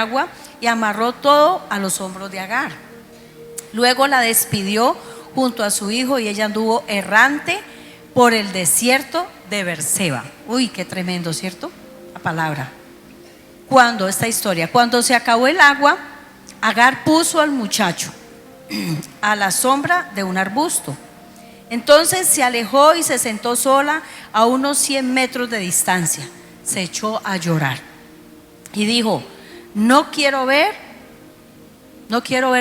agua y amarró todo a los hombros de Agar. Luego la despidió junto a su hijo y ella anduvo errante por el desierto de Berseba. Uy, qué tremendo, ¿cierto? La palabra. Cuando se acabó el agua, Agar puso al muchacho a la sombra de un arbusto. Entonces se alejó y se sentó sola a unos 100 metros de distancia. Se echó a llorar y dijo: no quiero ver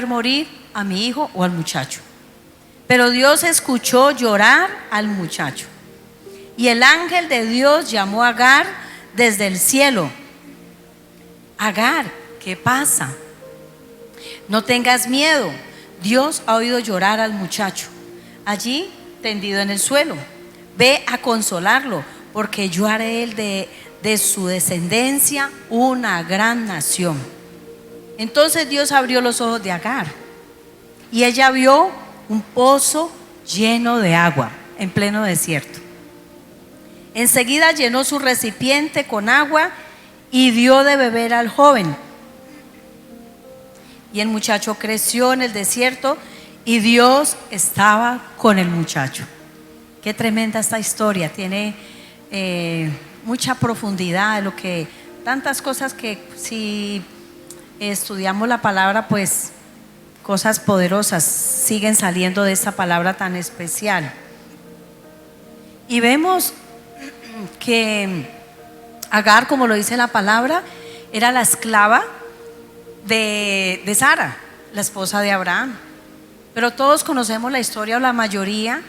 morir a mi hijo o al muchacho. Pero Dios escuchó llorar al muchacho. Y el ángel de Dios llamó a Agar desde el cielo: Agar, ¿qué pasa? No tengas miedo. Dios ha oído llorar al muchacho allí tendido en el suelo. Ve a consolarlo, porque yo haré de su descendencia una gran nación. Entonces Dios abrió los ojos de Agar y ella vio un pozo lleno de agua en pleno desierto. Enseguida llenó su recipiente con agua y dio de beber al joven. Y el muchacho creció en el desierto y Dios estaba con el muchacho. Qué tremenda esta historia, tiene mucha profundidad, tantas cosas que si estudiamos la palabra, pues cosas poderosas siguen saliendo de esta palabra tan especial. Y vemos que Agar, como lo dice la palabra, era la esclava de Sara, la esposa de Abraham. Pero todos conocemos la historia, o la mayoría,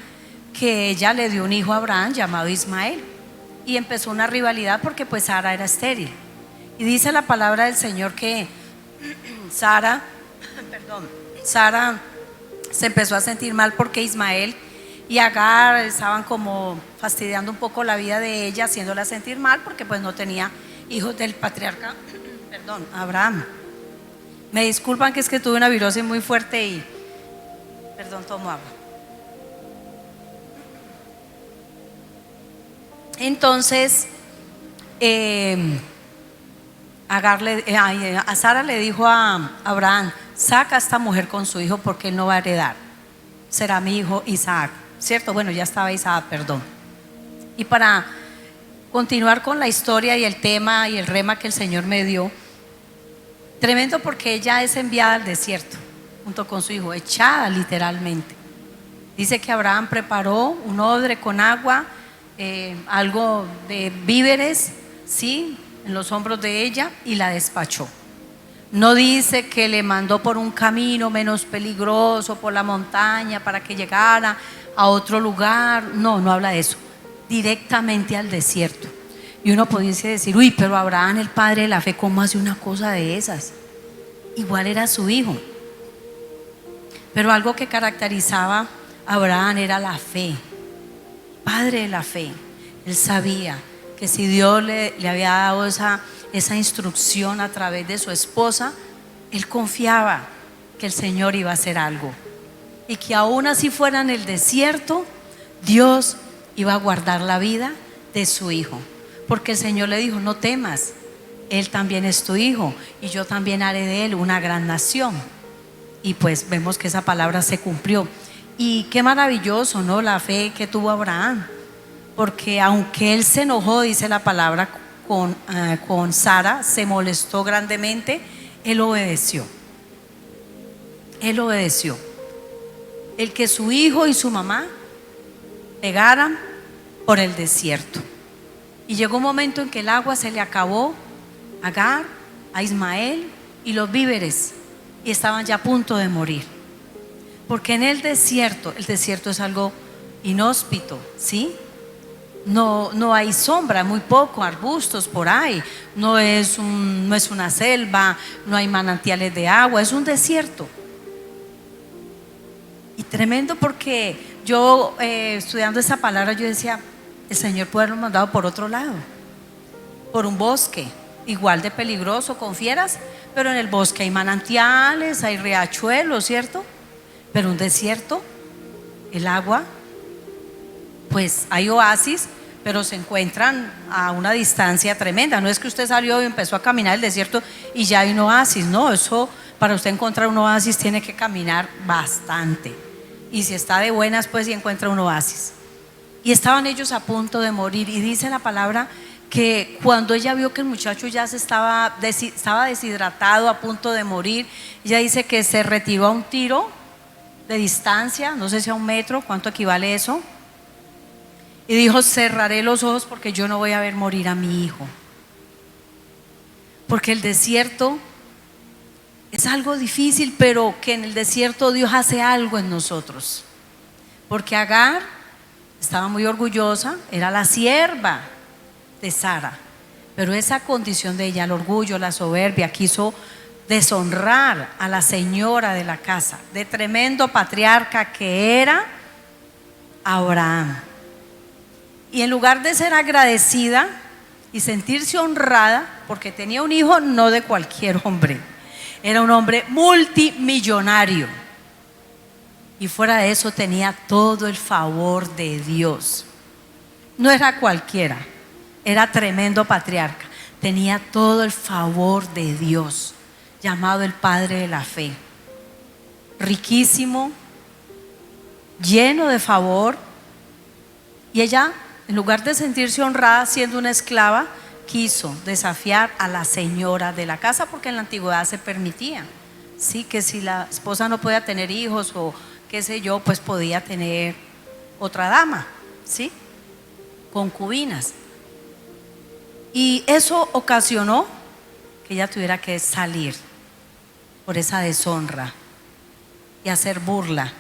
que ella le dio un hijo a Abraham llamado Ismael, y empezó una rivalidad porque pues Sara era estéril. Y dice la palabra del Señor que Sara se empezó a sentir mal porque Ismael y Agar estaban como fastidiando un poco la vida de ella, haciéndola sentir mal porque pues no tenía hijos del patriarca Abraham. Me disculpan que es que tuve una virosis muy fuerte y tomo agua. Entonces a Sara le dijo a Abraham: saca a esta mujer con su hijo porque él no va a heredar, será mi hijo Isaac, ¿cierto? Bueno, ya estaba Isaac, perdón. Y para continuar con la historia y el tema y el rema que el Señor me dio, tremendo, porque ella es enviada al desierto junto con su hijo, echada literalmente. Dice que Abraham preparó un odre con agua, algo de víveres, ¿sí?, en los hombros de ella, y la despachó. No dice que le mandó por un camino menos peligroso, por la montaña, para que llegara a otro lugar. No habla de eso. Directamente al desierto. Y uno pudiese decir: uy, pero Abraham, el padre de la fe, ¿cómo hace una cosa de esas? Igual era su hijo. Pero algo que caracterizaba a Abraham era la fe. Padre de la fe. Él sabía que si Dios le había dado esa instrucción a través de su esposa, él confiaba que el Señor iba a hacer algo, y que aún así fuera en el desierto, Dios iba a guardar la vida de su hijo, porque el Señor le dijo: no temas, él también es tu hijo y yo también haré de él una gran nación. Y pues vemos que esa palabra se cumplió. Y qué maravilloso, ¿no?, la fe que tuvo Abraham, porque aunque él se enojó, dice la palabra, con Sara, se molestó grandemente, él obedeció. Él obedeció. El que su hijo y su mamá pegaran por el desierto. Y llegó un momento en que el agua se le acabó a Agar, a Ismael y los víveres, y estaban ya a punto de morir. Porque en el desierto es algo inhóspito, ¿sí? No hay sombra, muy poco, arbustos por ahí, no es una selva, no hay manantiales de agua, es un desierto. Y tremendo, porque yo estudiando esa palabra, yo decía: el Señor puede haberlo mandado por otro lado, por un bosque igual de peligroso, con fieras, pero en el bosque hay manantiales, hay riachuelos, ¿cierto? Pero un desierto, el agua, pues hay oasis, pero se encuentran a una distancia tremenda. No es que usted salió y empezó a caminar el desierto y ya hay un oasis, no, eso para usted encontrar un oasis tiene que caminar bastante. Y si está de buenas, pues sí encuentra un oasis. Y estaban ellos a punto de morir, y dice la palabra que cuando ella vio que el muchacho ya estaba deshidratado, a punto de morir, ella dice que se retiró a un tiro de distancia, no sé si a 1 metro, ¿cuánto equivale eso? Y dijo: cerraré los ojos porque yo no voy a ver morir a mi hijo. Porque el desierto es algo difícil, pero que en el desierto Dios hace algo en nosotros. Porque Agar estaba muy orgullosa, era la sierva de Sara, pero esa condición de ella, el orgullo, la soberbia, quiso deshonrar a la señora de la casa, de tremendo patriarca que era Abraham. Y en lugar de ser agradecida y sentirse honrada, porque tenía un hijo no de cualquier hombre, era un hombre multimillonario, y fuera de eso tenía todo el favor de Dios. No era cualquiera, era tremendo patriarca, tenía todo el favor de Dios, llamado el Padre de la Fe, riquísimo, lleno de favor. Y ella, en lugar de sentirse honrada siendo una esclava, quiso desafiar a la señora de la casa, porque en la antigüedad se permitía, sí, que si la esposa no podía tener hijos o qué sé yo, pues podía tener otra dama, sí, concubinas. Y eso ocasionó que ella tuviera que salir por esa deshonra y hacer burla.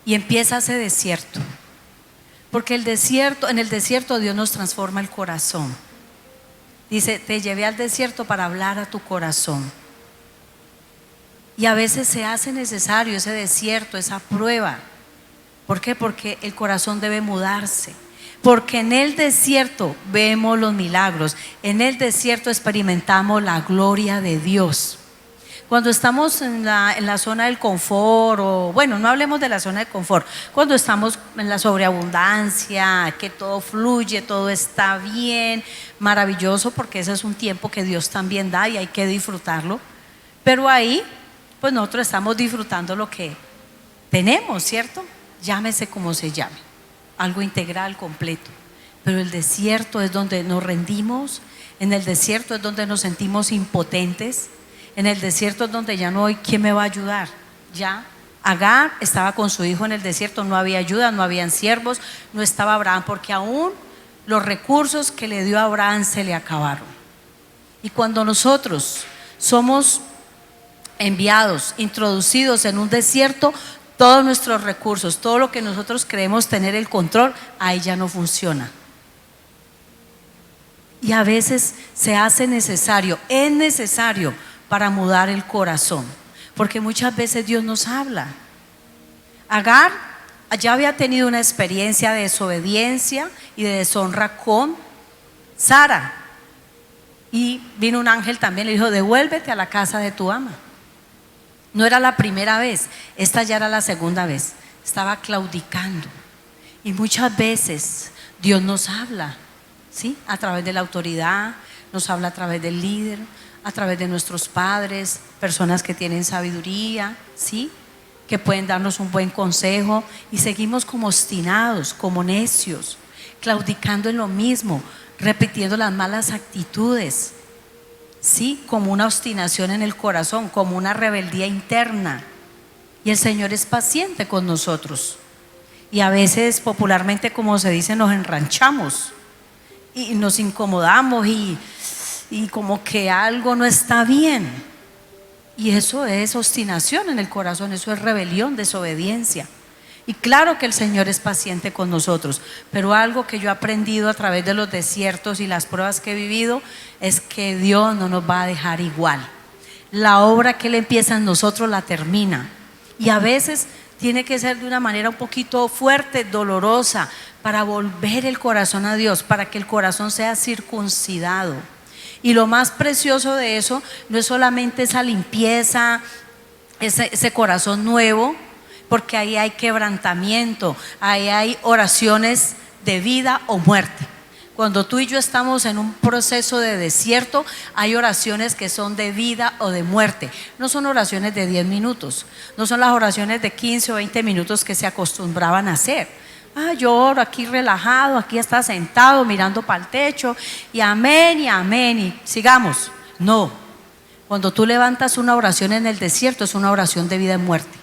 Y empieza ese desierto, porque en el desierto Dios nos transforma el corazón. Dice: te llevé al desierto para hablar a tu corazón. Y a veces se hace necesario ese desierto, esa prueba. ¿Por qué? Porque el corazón debe mudarse. Porque en el desierto vemos los milagros, en el desierto experimentamos la gloria de Dios. Cuando estamos en la zona del confort, o bueno, no hablemos de la zona de confort, cuando estamos en la sobreabundancia, que todo fluye, todo está bien, maravilloso, porque ese es un tiempo que Dios también da y hay que disfrutarlo. Pero ahí, pues nosotros estamos disfrutando lo que tenemos, ¿cierto? Llámese como se llame, algo integral, completo. Pero el desierto es donde nos rendimos, en el desierto es donde nos sentimos impotentes. En el desierto es donde ya no hay quien me va a ayudar. Ya Agar estaba con su hijo en el desierto, no había ayuda, no habían siervos, no estaba Abraham, porque aún los recursos que le dio a Abraham se le acabaron. Y cuando nosotros somos enviados, introducidos en un desierto, todos nuestros recursos, todo lo que nosotros creemos tener el control, ahí ya no funciona. Y a veces se hace necesario, es necesario para mudar el corazón, porque muchas veces Dios nos habla. Agar ya había tenido una experiencia de desobediencia y de deshonra con Sara, y vino un ángel también, le dijo: devuélvete a la casa de tu ama. No era la primera vez, esta ya era la segunda vez. Estaba claudicando. Y muchas veces Dios nos habla, ¿sí? A través de la autoridad, nos habla a través del líder, a través de nuestros padres, personas que tienen sabiduría, ¿sí? Que pueden darnos un buen consejo, y seguimos como obstinados, como necios, claudicando en lo mismo, repitiendo las malas actitudes, ¿sí? Como una obstinación en el corazón, como una rebeldía interna. Y el Señor es paciente con nosotros, y a veces, popularmente como se dice, nos enranchamos y nos incomodamos y como que algo no está bien, y eso es obstinación en el corazón, eso es rebelión, desobediencia. Y claro que el Señor es paciente con nosotros, pero algo que yo he aprendido a través de los desiertos y las pruebas que he vivido es que Dios no nos va a dejar igual. La obra que Él empieza en nosotros la termina, y a veces tiene que ser de una manera un poquito fuerte, dolorosa, para volver el corazón a Dios, para que el corazón sea circuncidado. Y lo más precioso de eso no es solamente esa limpieza, ese corazón nuevo, porque ahí hay quebrantamiento, ahí hay oraciones de vida o muerte. Cuando tú y yo estamos en un proceso de desierto, hay oraciones que son de vida o de muerte. No son oraciones de 10 minutos, no son las oraciones de 15 o 20 minutos que se acostumbraban a hacer. Yo oro aquí relajado, aquí está sentado mirando para el techo y amén y sigamos. No, cuando tú levantas una oración en el desierto es una oración de vida y muerte.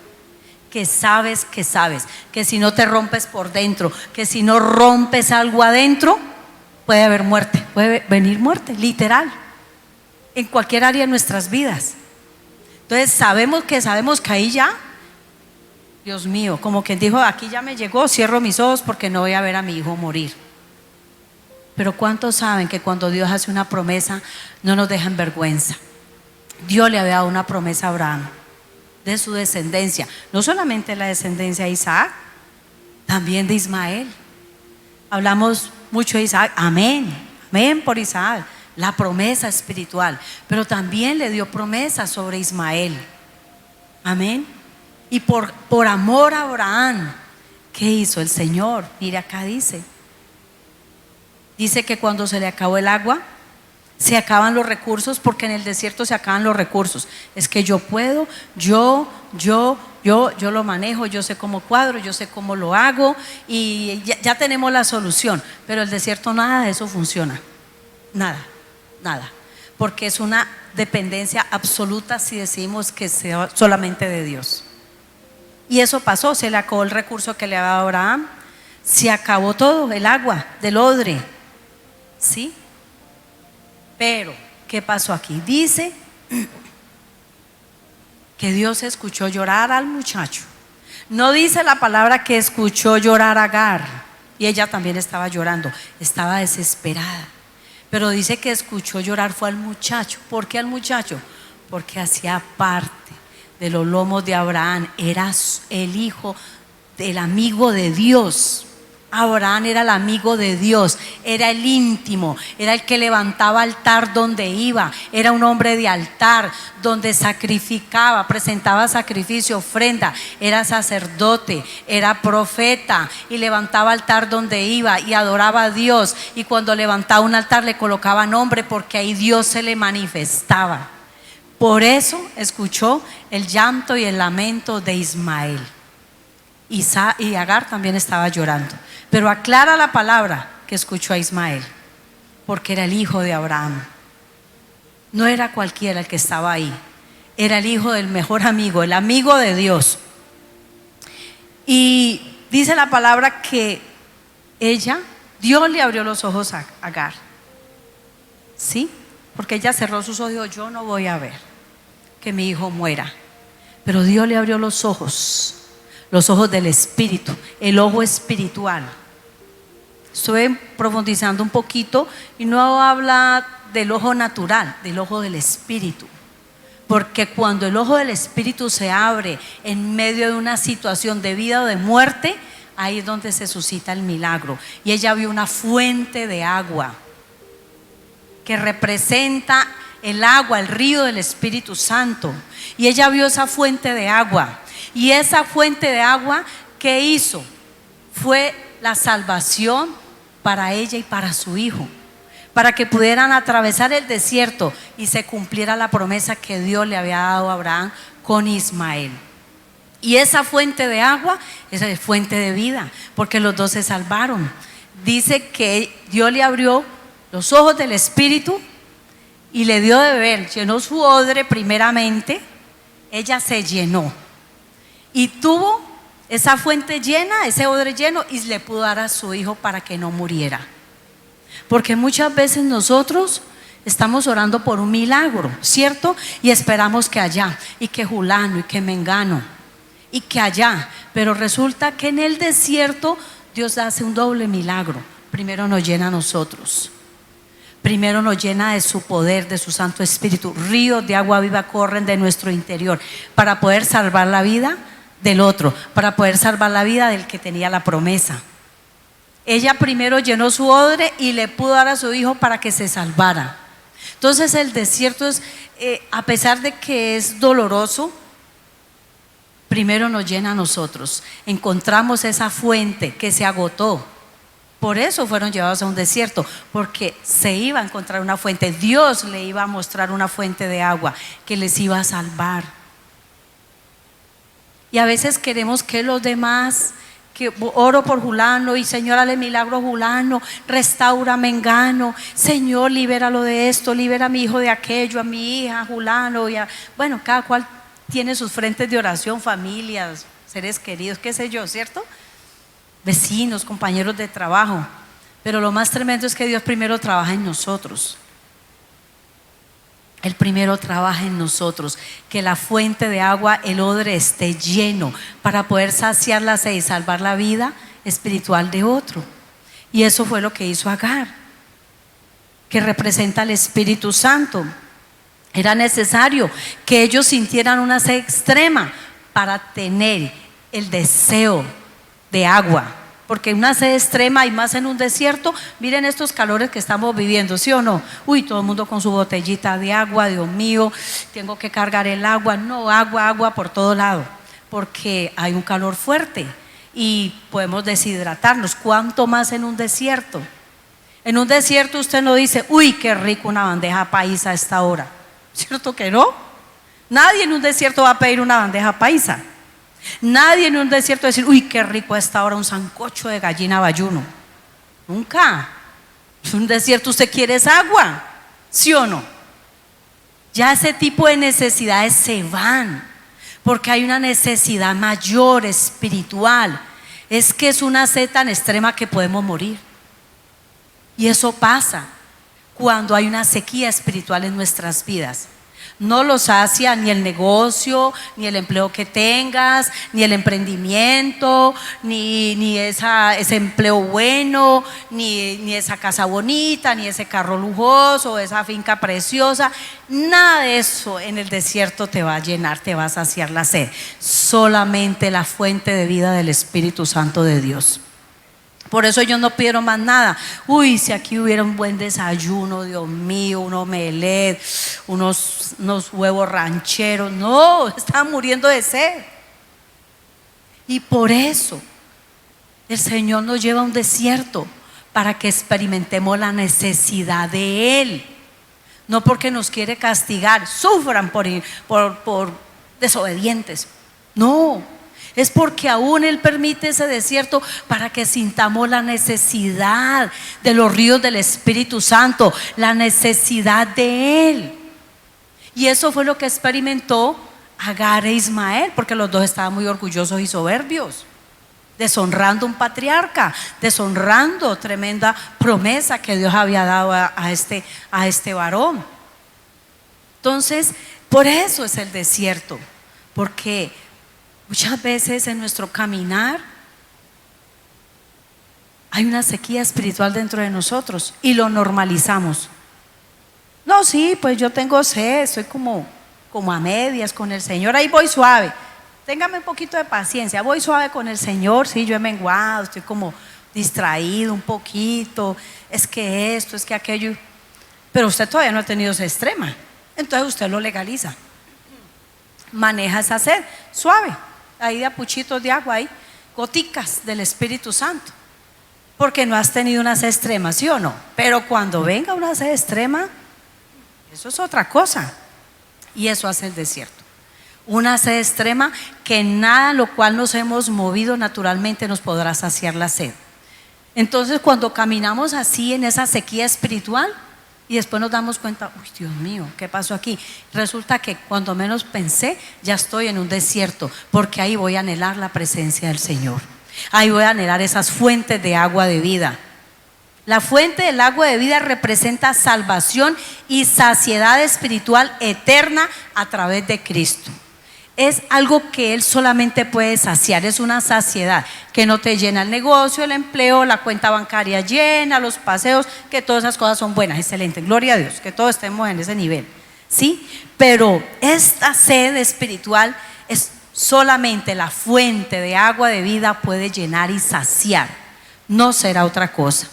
Que sabes, que si no te rompes por dentro, que si no rompes algo adentro, puede haber muerte, puede venir muerte, literal, en cualquier área de nuestras vidas. Entonces sabemos que ahí ya, Dios mío, como quien dijo, aquí ya me llegó, cierro mis ojos porque no voy a ver a mi hijo morir. Pero ¿cuántos saben que cuando Dios hace una promesa no nos deja en vergüenza? Dios le había dado una promesa a Abraham de su descendencia, no solamente la descendencia de Isaac, también de Ismael. Hablamos mucho de Isaac, amén por Isaac, la promesa espiritual, pero también le dio promesa sobre Ismael, amén. Y por amor a Abraham, ¿qué hizo el Señor? Mire acá dice que cuando se le acabó el agua, se acaban los recursos, porque en el desierto se acaban los recursos. Es que yo puedo, yo lo manejo, yo sé cómo cuadro, yo sé cómo lo hago y ya tenemos la solución. Pero el desierto nada de eso funciona, nada, porque es una dependencia absoluta si decimos que sea solamente de Dios. Y eso pasó, se le acabó el recurso que le había dado Abraham, se acabó todo, el agua del odre, ¿sí? Pero, ¿qué pasó aquí? Dice que Dios escuchó llorar al muchacho. No dice la palabra que escuchó llorar a Agar, y ella también estaba llorando, estaba desesperada. Pero dice que escuchó llorar fue al muchacho. ¿Por qué al muchacho? Porque hacía parte de los lomos de Abraham, era el hijo del amigo de Dios. Abraham era el amigo de Dios, era el íntimo, era el que levantaba altar donde iba, era un hombre de altar donde sacrificaba, presentaba sacrificio, ofrenda, era sacerdote, era profeta y levantaba altar donde iba y adoraba a Dios, y cuando levantaba un altar le colocaba nombre porque ahí Dios se le manifestaba. Por eso escuchó el llanto y el lamento de Ismael. Y Agar también estaba llorando, pero aclara la palabra que escuchó a Ismael, porque era el hijo de Abraham. No era cualquiera el que estaba ahí, era el hijo del mejor amigo, el amigo de Dios. Y dice la palabra que Dios le abrió los ojos a Agar, ¿sí? Porque ella cerró sus ojos y dijo: yo no voy a ver que mi hijo muera. Pero Dios le abrió los ojos del espíritu, el ojo espiritual. Estoy profundizando un poquito y no habla del ojo natural, del ojo del espíritu. Porque cuando el ojo del espíritu se abre en medio de una situación de vida o de muerte, ahí es donde se suscita el milagro. Y ella vio una fuente de agua que representa el agua, el río del Espíritu Santo. Y ella vio esa fuente de agua. Y esa fuente de agua, ¿qué hizo? Fue la salvación para ella y para su hijo, para que pudieran atravesar el desierto y se cumpliera la promesa que Dios le había dado a Abraham con Ismael. Y esa fuente de agua, esa es fuente de vida, porque los dos se salvaron. Dice que Dios le abrió los ojos del espíritu y le dio de beber, llenó su odre primeramente, ella se llenó y tuvo esa fuente llena, ese odre lleno, y le pudo dar a su hijo para que no muriera. Porque muchas veces nosotros estamos orando por un milagro, ¿cierto? Y esperamos que allá, y que fulano, y que mengano, y que allá. Pero resulta que en el desierto Dios hace un doble milagro. Primero nos llena a nosotros. Primero nos llena de su poder, de su Santo Espíritu. Ríos de agua viva corren de nuestro interior para poder salvar la vida del otro, para poder salvar la vida del que tenía la promesa. Ella primero llenó su odre y le pudo dar a su hijo para que se salvara. Entonces el desierto es, a pesar de que es doloroso, primero nos llena a nosotros. Encontramos esa fuente que se agotó Por eso fueron llevados a un desierto, porque se iba a encontrar una fuente. Dios le iba a mostrar una fuente de agua que les iba a salvar. Y a veces queremos que los demás, que oro por Julano y Señor, hale milagro a Julano, restaura a Mengano, Señor, libéralo de esto, libera a mi hijo de aquello, a mi hija, a Julano, bueno, cada cual tiene sus frentes de oración, familias, seres queridos, qué sé yo, ¿cierto? Vecinos, compañeros de trabajo. Pero lo más tremendo es que Dios primero trabaja en nosotros. Él primero trabaja en nosotros, que la fuente de agua, el odre, esté lleno para poder saciar la sed y salvar la vida espiritual de otro. Y eso fue lo que hizo Agar, que representa al Espíritu Santo. Era necesario que ellos sintieran una sed extrema para tener el deseo de agua, porque una sed extrema y más en un desierto. Miren estos calores que estamos viviendo, ¿sí o no? Uy, todo el mundo con su botellita de agua, Dios mío, tengo que cargar el agua. No, agua por todo lado, porque hay un calor fuerte y podemos deshidratarnos. ¿Cuánto más en un desierto? En un desierto usted no dice, uy, qué rico una bandeja paisa a esta hora, ¿cierto que no? Nadie en un desierto va a pedir una bandeja paisa. Nadie en un desierto va a decir, uy, qué rico a esta hora un sancocho de gallina bayuno. Nunca. En un desierto usted quiere es agua, ¿sí o no? Ya ese tipo de necesidades se van, porque hay una necesidad mayor espiritual. Es que es una sed tan extrema que podemos morir. Y eso pasa cuando hay una sequía espiritual en nuestras vidas. No lo sacia ni el negocio, ni el empleo que tengas, ni el emprendimiento, ni ese empleo bueno, ni esa casa bonita, ni ese carro lujoso, esa finca preciosa. Nada de eso en el desierto te va a llenar, te va a saciar la sed. Solamente la fuente de vida del Espíritu Santo de Dios. Por eso yo no pido más nada. Uy, si aquí hubiera un buen desayuno, Dios mío, un omelette, unos huevos rancheros. No, están muriendo de sed. Y por eso el Señor nos lleva a un desierto, para que experimentemos la necesidad de Él. No porque nos quiere castigar, sufran por desobedientes. No. Es porque aún Él permite ese desierto para que sintamos la necesidad de los ríos del Espíritu Santo, la necesidad de Él. Y eso fue lo que experimentó Agar e Ismael, porque los dos estaban muy orgullosos y soberbios, deshonrando un patriarca, deshonrando tremenda promesa que Dios había dado a este varón. Entonces, por eso es el desierto, porque muchas veces en nuestro caminar hay una sequía espiritual dentro de nosotros y lo normalizamos. No, sí, pues yo tengo sed, estoy como a medias con el Señor, ahí voy suave. Téngame un poquito de paciencia, voy suave con el Señor, sí, yo he menguado, estoy como distraído un poquito, es que esto, es que aquello. Pero usted todavía no ha tenido sed extrema, entonces usted lo legaliza. Maneja esa sed suave. Ahí de apuchitos de agua, ahí, goticas del Espíritu Santo, porque no has tenido una sed extrema, ¿sí o no? Pero cuando venga una sed extrema, eso es otra cosa. Y eso hace el desierto. Una sed extrema que nada en lo cual nos hemos movido naturalmente nos podrá saciar la sed. Entonces, cuando caminamos así en esa sequía espiritual y después nos damos cuenta, uy, Dios mío, ¿qué pasó aquí? Resulta que cuando menos pensé, ya estoy en un desierto, porque ahí voy a anhelar la presencia del Señor. Ahí voy a anhelar esas fuentes de agua de vida. La fuente del agua de vida representa salvación y saciedad espiritual eterna a través de Cristo. Es algo que Él solamente puede saciar, es una saciedad que no te llena el negocio, el empleo, la cuenta bancaria llena, los paseos, que todas esas cosas son buenas, excelente, gloria a Dios, que todos estemos en ese nivel, ¿sí? Pero esta sed espiritual es solamente la fuente de agua de vida puede llenar y saciar, no será otra cosa.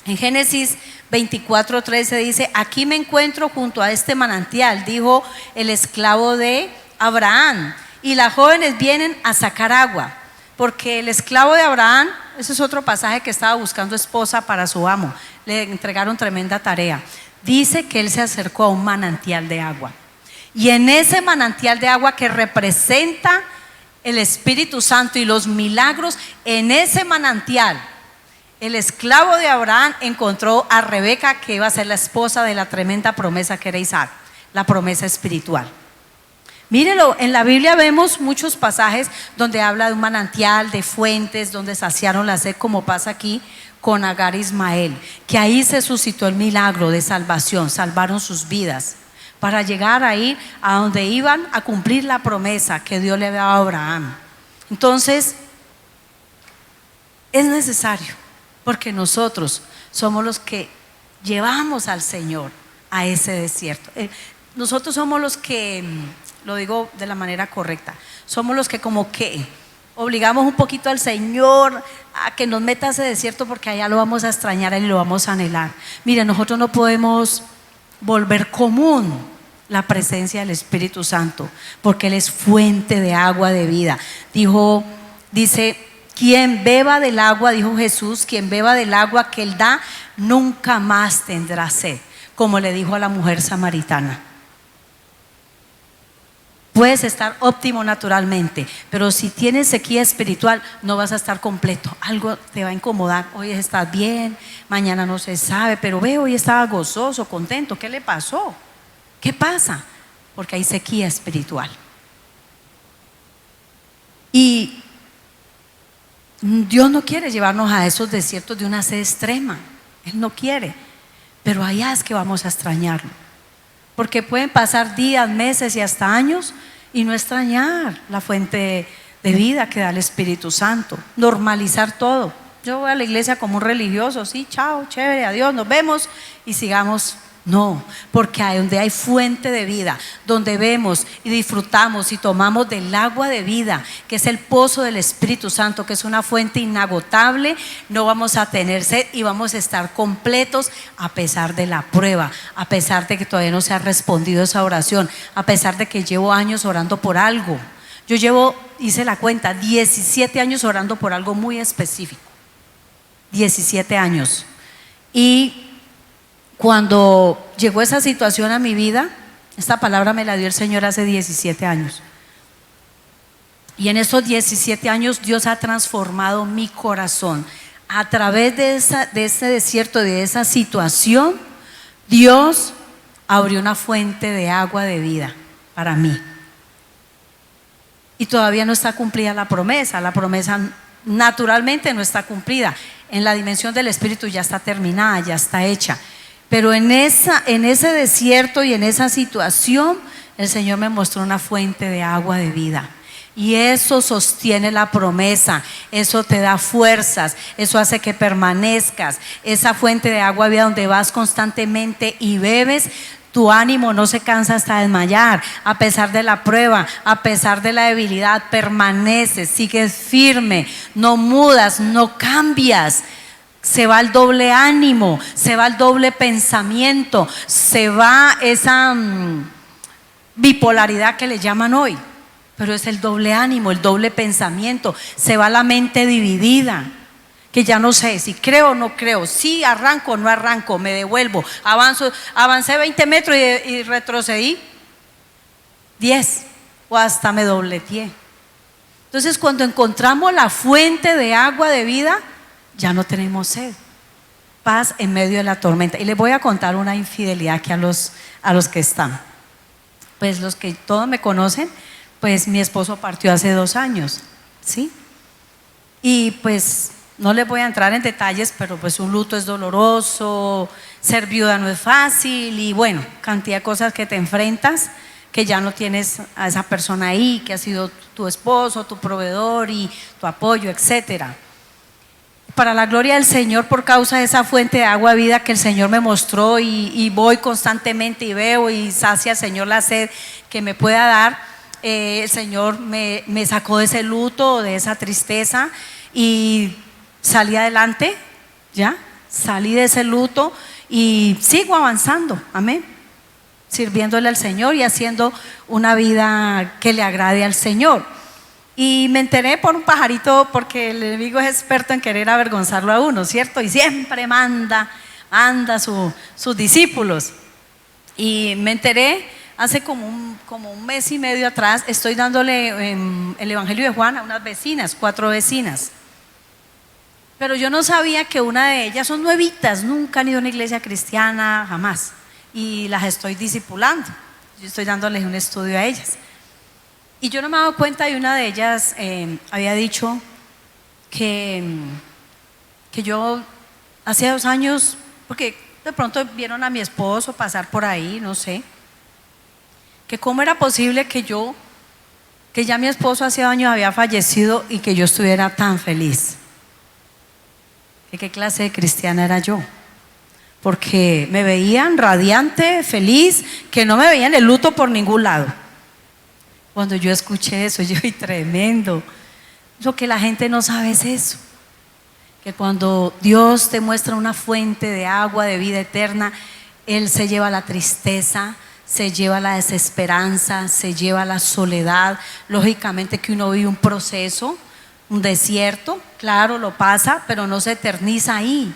En Génesis 24:13 dice, aquí me encuentro junto a este manantial, dijo el esclavo de Abraham, y las jóvenes vienen a sacar agua, porque el esclavo de Abraham, ese es otro pasaje que estaba buscando esposa para su amo, le entregaron tremenda tarea. Dice que él se acercó a un manantial de agua, y en ese manantial de agua que representa el Espíritu Santo y los milagros, en ese manantial el esclavo de Abraham encontró a Rebeca, que iba a ser la esposa de la tremenda promesa que era Isaac, la promesa espiritual. Mírelo, en la Biblia vemos muchos pasajes donde habla de un manantial, de fuentes, donde saciaron la sed, como pasa aquí con Agar e Ismael, que ahí se suscitó el milagro de salvación, salvaron sus vidas para llegar ahí a donde iban a cumplir la promesa que Dios le había dado a Abraham. Entonces, es necesario, porque nosotros somos los que llevamos al Señor a ese desierto. Nosotros somos los que, lo digo de la manera correcta, somos los que como que obligamos un poquito al Señor a que nos meta a ese desierto, porque allá lo vamos a extrañar y lo vamos a anhelar. Mire, nosotros no podemos volver común la presencia del Espíritu Santo, porque Él es fuente de agua de vida. Dice, quien beba del agua, dijo Jesús, quien beba del agua que Él da, nunca más tendrá sed, como le dijo a la mujer samaritana. Puedes estar óptimo naturalmente, pero si tienes sequía espiritual, no vas a estar completo. Algo te va a incomodar. Hoy estás bien, mañana no se sabe, pero hoy estaba gozoso, contento. ¿Qué le pasó? ¿Qué pasa? Porque hay sequía espiritual. Y Dios no quiere llevarnos a esos desiertos de una sed extrema. Él no quiere, pero allá es que vamos a extrañarlo. Porque pueden pasar días, meses y hasta años y no extrañar la fuente de vida que da el Espíritu Santo. Normalizar todo. Yo voy a la iglesia como un religioso, sí, chao, chévere, adiós, nos vemos y sigamos. No, porque ahí donde hay fuente de vida, donde vemos y disfrutamos y tomamos del agua de vida, que es el pozo del Espíritu Santo, que es una fuente inagotable, no vamos a tener sed y vamos a estar completos a pesar de la prueba, a pesar de que todavía no se ha respondido esa oración, a pesar de que llevo años orando por algo. Yo hice la cuenta, 17 años orando por algo muy específico, 17 años. Y cuando llegó esa situación a mi vida, esta palabra me la dio el Señor hace 17 años. Y en esos 17 años Dios ha transformado mi corazón. A través de ese desierto, de esa situación, Dios abrió una fuente de agua de vida para mí. Y todavía no está cumplida la promesa naturalmente no está cumplida. En la dimensión del Espíritu ya está terminada, ya está hecha. Pero en ese desierto y en esa situación, el Señor me mostró una fuente de agua de vida. Y eso sostiene la promesa, eso te da fuerzas, eso hace que permanezcas. Esa fuente de agua de vida donde vas constantemente y bebes, tu ánimo no se cansa hasta desmayar. A pesar de la prueba, a pesar de la debilidad, permaneces, sigues firme, no mudas, no cambias. Se va el doble ánimo, se va el doble pensamiento, se va esa bipolaridad que le llaman hoy, pero es el doble ánimo, el doble pensamiento. Se va la mente dividida, que ya no sé si creo o no creo, si arranco o no arranco, me devuelvo, avancé 20 metros y retrocedí 10 o hasta me dobleteé. Entonces, cuando encontramos la fuente de agua de vida, ya no tenemos sed, paz en medio de la tormenta. Y les voy a contar una infidelidad aquí a los que están. Pues los que todos me conocen, pues mi esposo partió hace 2 años, ¿sí? Y pues no les voy a entrar en detalles, pero pues un luto es doloroso, ser viuda no es fácil y bueno, cantidad de cosas que te enfrentas, que ya no tienes a esa persona ahí, que ha sido tu esposo, tu proveedor y tu apoyo, etcétera. Para la gloria del Señor, por causa de esa fuente de agua de vida que el Señor me mostró y voy constantemente y veo y sacia el Señor la sed que me pueda dar, el Señor me sacó de ese luto, de esa tristeza y salí adelante, ya, salí de ese luto y sigo avanzando, amén, sirviéndole al Señor y haciendo una vida que le agrade al Señor. Y me enteré por un pajarito, porque el enemigo es experto en querer avergonzarlo a uno, ¿cierto? Y siempre manda sus discípulos. Y me enteré hace como un mes y medio atrás, estoy dándole el Evangelio de Juan a unas vecinas, 4 vecinas. Pero yo no sabía que una de ellas son nuevitas, nunca han ido a una iglesia cristiana, jamás. Y las estoy discipulando, yo estoy dándoles un estudio a ellas. Y yo no me he dado cuenta, y una de ellas había dicho que yo hace 2 años, porque de pronto vieron a mi esposo pasar por ahí, no sé, que cómo era posible que ya mi esposo hace años había fallecido y que yo estuviera tan feliz. Que qué clase de cristiana era yo, porque me veían radiante, feliz, que no me veían el luto por ningún lado. Cuando yo escuché eso, yo dije, tremendo. Lo que la gente no sabe es eso, que cuando Dios te muestra una fuente de agua de vida eterna, Él se lleva la tristeza, se lleva la desesperanza, se lleva la soledad. Lógicamente que uno vive un proceso, un desierto, claro, lo pasa, pero no se eterniza ahí.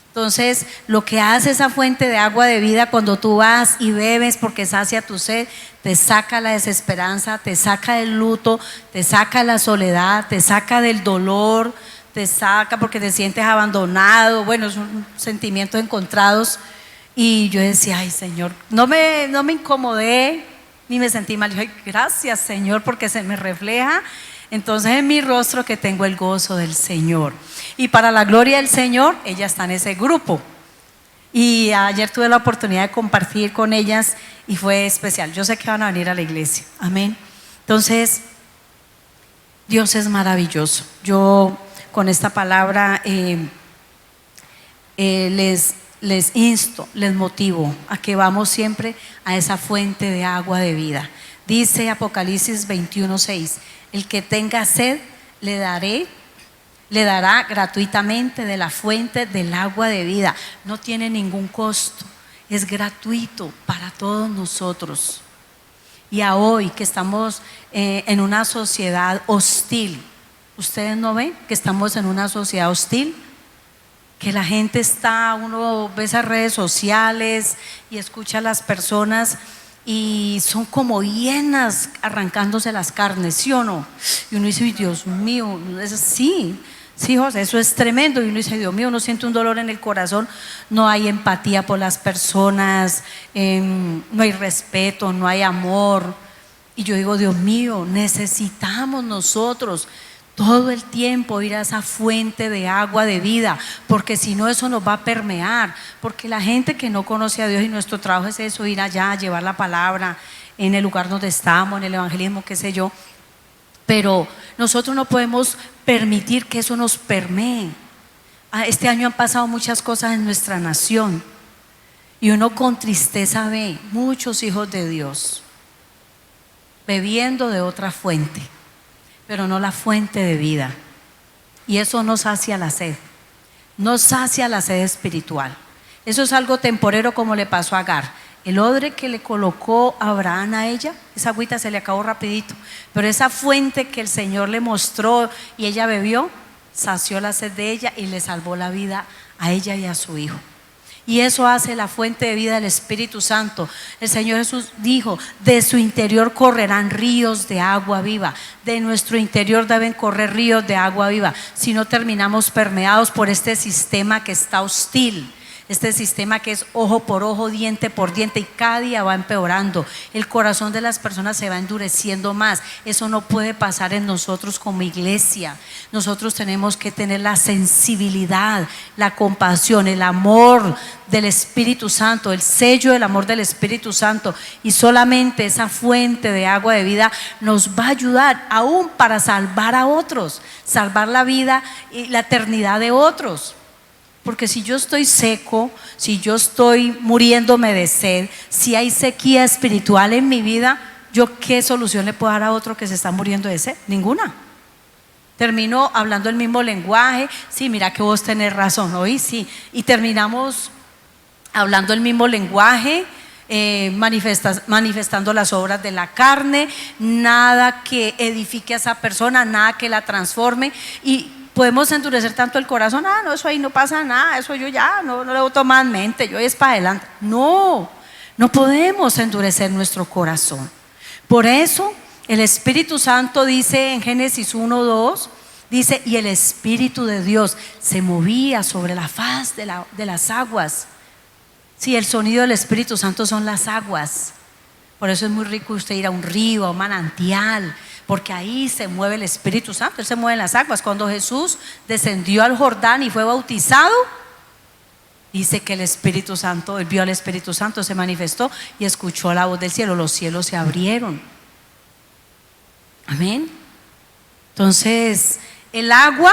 Entonces, lo que hace esa fuente de agua de vida, cuando tú vas y bebes porque sacia tu sed, te saca la desesperanza, te saca del luto, te saca la soledad, te saca del dolor, te saca porque te sientes abandonado. Bueno, son sentimientos encontrados. Y yo decía, ay Señor, no me incomodé ni me sentí mal. Yo dije, gracias Señor, porque se me refleja entonces en mi rostro que tengo el gozo del Señor. Y para la gloria del Señor, ella está en ese grupo. Y ayer tuve la oportunidad de compartir con ellas y fue especial. Yo sé que van a venir a la iglesia, amén. Entonces, Dios es maravilloso. Yo con esta palabra les insto, les motivo a que vamos siempre a esa fuente de agua de vida. Dice Apocalipsis 21:6, el que tenga sed le dará gratuitamente de la fuente del agua de vida. No tiene ningún costo, es gratuito para todos nosotros. Y a hoy que estamos en una sociedad hostil, ¿ustedes no ven que estamos en una sociedad hostil? Que la gente uno ve esas redes sociales y escucha a las personas y son como hienas arrancándose las carnes, ¿sí o no? Y uno dice, Dios mío, sí, José, eso es tremendo. Y uno dice, Dios mío, uno siente un dolor en el corazón, no hay empatía por las personas, no hay respeto, no hay amor. Y yo digo, Dios mío, necesitamos nosotros todo el tiempo ir a esa fuente de agua de vida, porque si no eso nos va a permear, porque la gente que no conoce a Dios, y nuestro trabajo es eso, ir allá, llevar la palabra en el lugar donde estamos, en el evangelismo, qué sé yo, pero nosotros no podemos permitir que eso nos permee. Este año han pasado muchas cosas en nuestra nación y uno con tristeza ve muchos hijos de Dios bebiendo de otra fuente, pero no la fuente de vida. Y eso no sacia la sed, no sacia la sed espiritual. Eso es algo temporero, como le pasó a Agar. El odre que le colocó Abraham a ella, esa agüita se le acabó rapidito, pero esa fuente que el Señor le mostró y ella bebió, sació la sed de ella y le salvó la vida a ella y a su hijo. Y eso hace la fuente de vida del Espíritu Santo. El Señor Jesús dijo, de su interior correrán ríos de agua viva. De nuestro interior deben correr ríos de agua viva. Si no terminamos permeados por este sistema que está hostil, este sistema que es ojo por ojo, diente por diente, y cada día va empeorando. El corazón de las personas se va endureciendo más. Eso no puede pasar en nosotros como iglesia. Nosotros tenemos que tener la sensibilidad, la compasión, el amor del Espíritu Santo, el sello del amor del Espíritu Santo, y solamente esa fuente de agua de vida nos va a ayudar aún para salvar a otros, salvar la vida y la eternidad de otros. Porque si yo estoy seco, si yo estoy muriéndome de sed, si hay sequía espiritual en mi vida, ¿yo qué solución le puedo dar a otro que se está muriendo de sed? Ninguna. Termino hablando el mismo lenguaje. Sí, mira que vos tenés razón, hoy sí. Y terminamos hablando el mismo lenguaje, manifestando las obras de la carne, nada que edifique a esa persona, nada que la transforme. Y podemos endurecer tanto el corazón, no, eso ahí no pasa nada, eso yo ya no le voy a tomar en mente, yo es para adelante. No, no podemos endurecer nuestro corazón. Por eso el Espíritu Santo dice en Génesis 1:2, dice, y el Espíritu de Dios se movía sobre la faz de las aguas. Sí, el sonido del Espíritu Santo son las aguas. Por eso es muy rico usted ir a un río, a un manantial, porque ahí se mueve el Espíritu Santo, Él se mueve en las aguas. Cuando Jesús descendió al Jordán y fue bautizado, dice que el Espíritu Santo, Él vio al Espíritu Santo, se manifestó y escuchó la voz del cielo, los cielos se abrieron. Amén. Entonces, el agua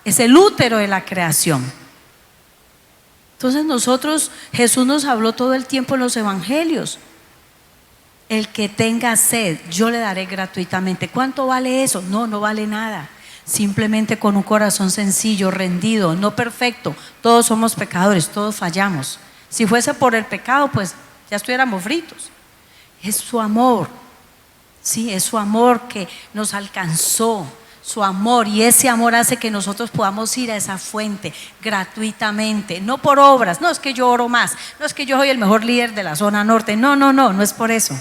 es el útero de la creación. Entonces Jesús nos habló todo el tiempo en los evangelios. El que tenga sed, yo le daré gratuitamente. ¿Cuánto vale eso? No, no vale nada. Simplemente con un corazón sencillo, rendido, no perfecto. Todos somos pecadores, todos fallamos. Si fuese por el pecado, pues ya estuviéramos fritos. Es su amor, sí, es su amor que nos alcanzó. Su amor, y ese amor hace que nosotros podamos ir a esa fuente gratuitamente, no por obras. No es que yo oro más, no es que yo soy el mejor líder de la zona norte, no es por eso.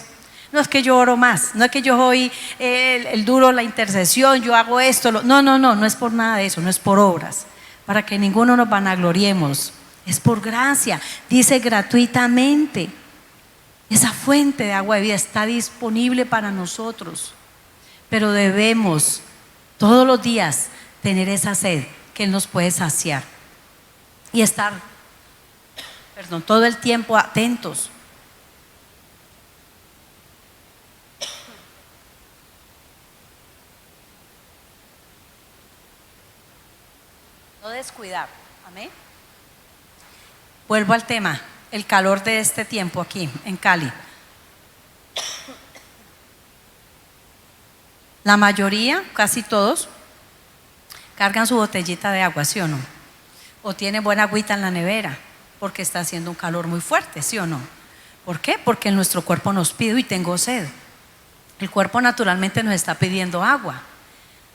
No es que yo oro más, no es que yo soy el duro, la intercesión, yo hago esto, no es por nada de eso, no es por obras, para que ninguno nos vanagloriemos, es por gracia. Dice gratuitamente. Esa fuente de agua de vida está disponible para nosotros, pero debemos todos los días tener esa sed que Él nos puede saciar y estar, todo el tiempo atentos. No descuidar, amén. Vuelvo al tema, el calor de este tiempo aquí en Cali. La mayoría, casi todos, cargan su botellita de agua, ¿sí o no? O tienen buena agüita en la nevera, porque está haciendo un calor muy fuerte, ¿sí o no? ¿Por qué? Porque nuestro cuerpo nos pide, y tengo sed. El cuerpo naturalmente nos está pidiendo agua.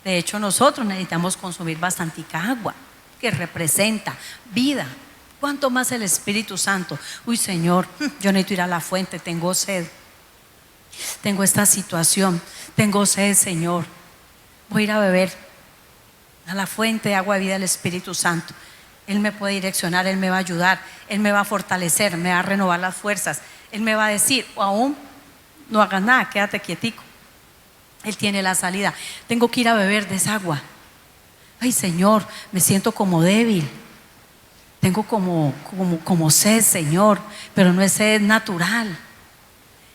De hecho, nosotros necesitamos consumir bastantica agua, que representa vida. ¿Cuánto más el Espíritu Santo? Uy, Señor, yo necesito ir a la fuente, tengo sed. Tengo esta situación, tengo sed, Señor. Voy a ir a beber a la fuente de agua de vida del Espíritu Santo. Él me puede direccionar, Él me va a ayudar, Él me va a fortalecer, me va a renovar las fuerzas. Él me va a decir, aún no hagas nada, quédate quietico. Él tiene la salida. Tengo que ir a beber de esa agua. Ay, Señor, me siento como débil. Tengo como sed, Señor, pero no es sed natural.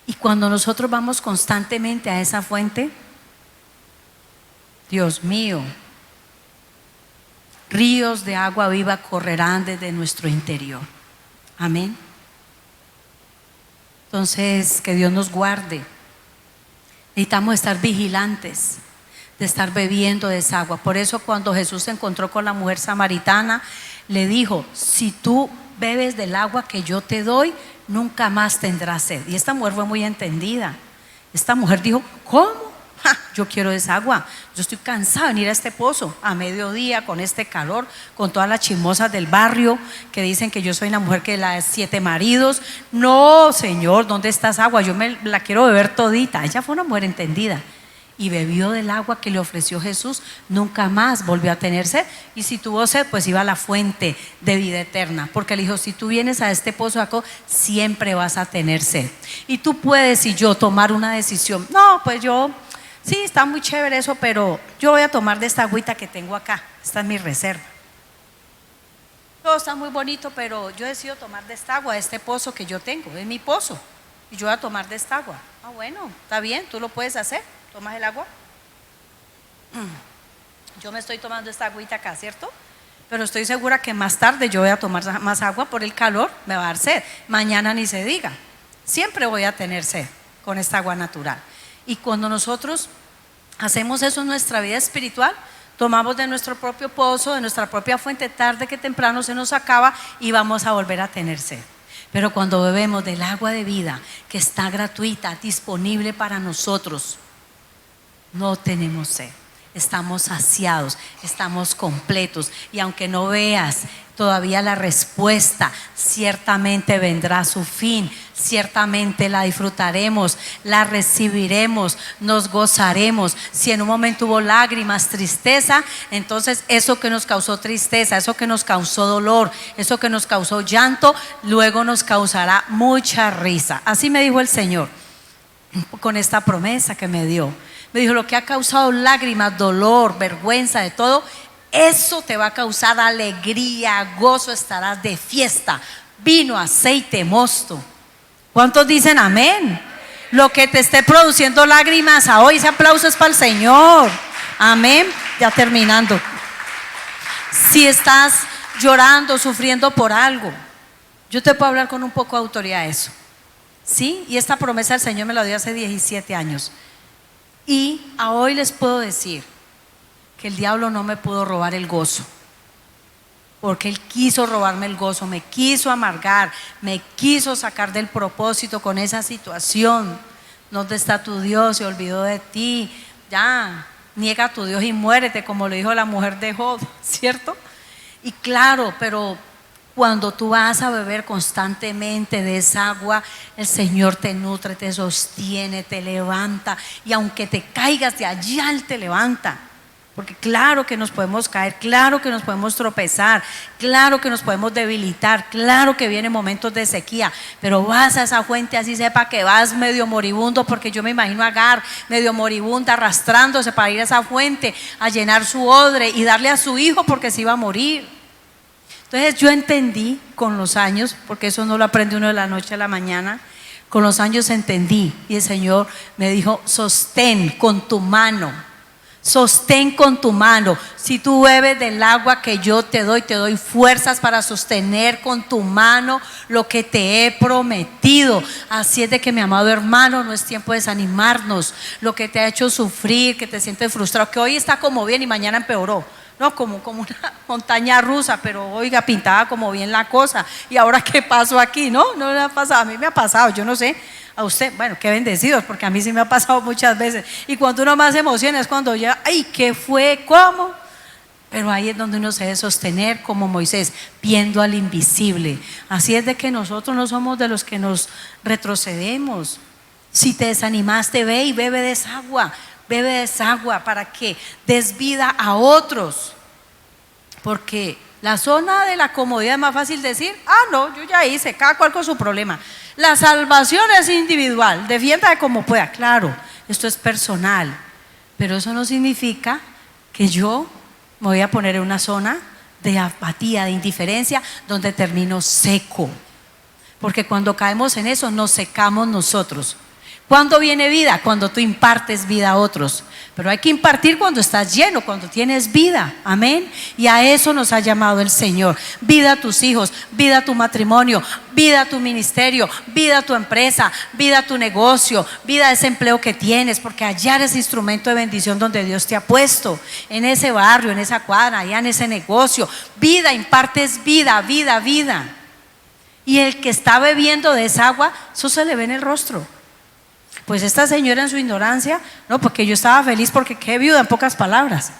Y cuando nosotros vamos constantemente a esa fuente, Dios mío, ríos de agua viva correrán desde nuestro interior. Amén. Entonces, que Dios nos guarde. Necesitamos estar vigilantes de estar bebiendo de esa agua. Por eso cuando Jesús se encontró con la mujer samaritana, le dijo, si tú bebes del agua que yo te doy, nunca más tendrás sed. Y esta mujer fue muy entendida. Esta mujer dijo, ¿cómo? Yo quiero esa agua. Yo estoy cansada de venir a este pozo a mediodía con este calor, con todas las chismosas del barrio que dicen que yo soy la mujer que las 7 maridos. No, Señor, ¿dónde está esa agua? Yo me la quiero beber todita. Ella fue una mujer entendida y bebió del agua que le ofreció Jesús. Nunca más volvió a tener sed, y si tuvo sed, pues iba a la fuente de vida eterna, porque le dijo, si tú vienes a este pozo acá, siempre vas a tener sed. Y tú puedes y yo tomar una decisión. No, pues yo, sí, está muy chévere eso, pero yo voy a tomar de esta agüita que tengo acá, esta es mi reserva. Todo está muy bonito, pero yo decido tomar de esta agua, de este pozo que yo tengo, es mi pozo, y yo voy a tomar de esta agua. Ah, bueno, está bien, tú lo puedes hacer. ¿Tomas el agua? Yo me estoy tomando esta agüita acá, ¿cierto? Pero estoy segura que más tarde yo voy a tomar más agua por el calor, me va a dar sed. Mañana ni se diga. Siempre voy a tener sed con esta agua natural. Y cuando nosotros hacemos eso en nuestra vida espiritual, tomamos de nuestro propio pozo, de nuestra propia fuente, tarde que temprano se nos acaba y vamos a volver a tener sed. Pero cuando bebemos del agua de vida, que está gratuita, disponible para nosotros, no tenemos sed. Estamos saciados, estamos completos. Y aunque no veas todavía la respuesta, ciertamente vendrá a su fin, ciertamente la disfrutaremos, la recibiremos, nos gozaremos. Si en un momento hubo lágrimas, tristeza, entonces eso que nos causó tristeza, eso que nos causó dolor, eso que nos causó llanto, luego nos causará mucha risa. Así me dijo el Señor con esta promesa que me dio. Me dijo: lo que ha causado lágrimas, dolor, vergüenza, de todo, eso te va a causar alegría, gozo, estarás de fiesta, vino, aceite, mosto. ¿Cuántos dicen amén? Lo que te esté produciendo lágrimas a hoy, ese aplauso es para el Señor. Amén. Ya terminando. Si estás llorando, sufriendo por algo, yo te puedo hablar con un poco de autoridad de eso. ¿Sí? Y esta promesa el Señor me la dio hace 17 años. Y a hoy les puedo decir que el diablo no me pudo robar el gozo, porque él quiso robarme el gozo, me quiso amargar, me quiso sacar del propósito con esa situación. ¿Dónde está tu Dios? Se olvidó de ti. Ya, niega a tu Dios y muérete, como lo dijo la mujer de Job, ¿cierto? Y claro, pero cuando tú vas a beber constantemente de esa agua, el Señor te nutre, te sostiene, te levanta. Y aunque te caigas de allá, Él te levanta. Porque claro que nos podemos caer, claro que nos podemos tropezar, claro que nos podemos debilitar, claro que vienen momentos de sequía, pero vas a esa fuente, así sepa que vas medio moribundo, porque yo me imagino a Agar medio moribunda arrastrándose para ir a esa fuente a llenar su odre y darle a su hijo porque se iba a morir. Entonces yo entendí con los años, porque eso no lo aprende uno de la noche a la mañana, con los años entendí, y el Señor me dijo: sostén con tu mano, sostén con tu mano. Si tú bebes del agua que yo te doy fuerzas para sostener con tu mano lo que te he prometido. Así es de que, mi amado hermano, no es tiempo de desanimarnos. Lo que te ha hecho sufrir, que te sientes frustrado, que hoy está como bien y mañana empeoró. No, como una montaña rusa, pero oiga, pintaba como bien la cosa. ¿Y ahora qué pasó aquí? No le ha pasado, a mí me ha pasado, yo no sé, a usted, bueno, qué bendecidos, porque a mí sí me ha pasado muchas veces. Y cuando uno más se emociona es cuando ya, ay, ¿qué fue? ¿Cómo? Pero ahí es donde uno se debe sostener como Moisés, viendo al invisible. Así es de que nosotros no somos de los que nos retrocedemos. Si te desanimaste, ve y bebe de esa agua. Bebe de esa agua para que des vida a otros. Porque la zona de la comodidad es más fácil decir: no, yo ya hice, cada cual con su problema. La salvación es individual, defienda como pueda. Claro, esto es personal, pero eso no significa que yo me voy a poner en una zona de apatía, de indiferencia, donde termino seco. Porque cuando caemos en eso, nos secamos nosotros. ¿Cuándo viene vida? Cuando tú impartes vida a otros. Pero hay que impartir cuando estás lleno, cuando tienes vida. Amén. Y a eso nos ha llamado el Señor. Vida a tus hijos, vida a tu matrimonio, vida a tu ministerio, vida a tu empresa, vida a tu negocio, vida a ese empleo que tienes, porque allá eres instrumento de bendición donde Dios te ha puesto. En ese barrio, en esa cuadra, allá en ese negocio. Vida, impartes vida, vida, vida. Y el que está bebiendo de esa agua, eso se le ve en el rostro. Pues esta señora, en su ignorancia, no, porque yo estaba feliz porque quedé viuda, en pocas palabras.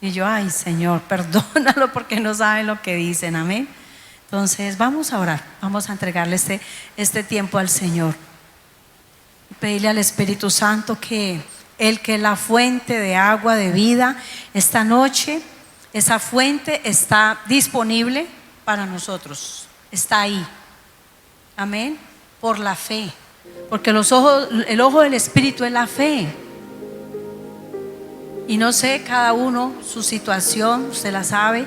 Y yo: ay, Señor, perdónalo, porque no saben lo que dicen. Amén. Entonces vamos a orar, vamos a entregarle este tiempo al Señor, pedirle al Espíritu Santo que Él, que es la fuente de agua de vida, esta noche esa fuente está disponible para nosotros, está ahí. Amén. Por la fe. Porque el ojo del Espíritu es la fe. Y no sé, cada uno su situación, usted la sabe,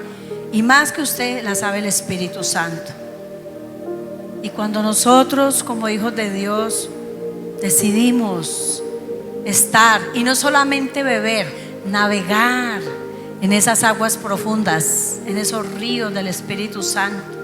y más que usted la sabe el Espíritu Santo. Y cuando nosotros, como hijos de Dios, decidimos estar, y no solamente beber, navegar en esas aguas profundas, en esos ríos del Espíritu Santo,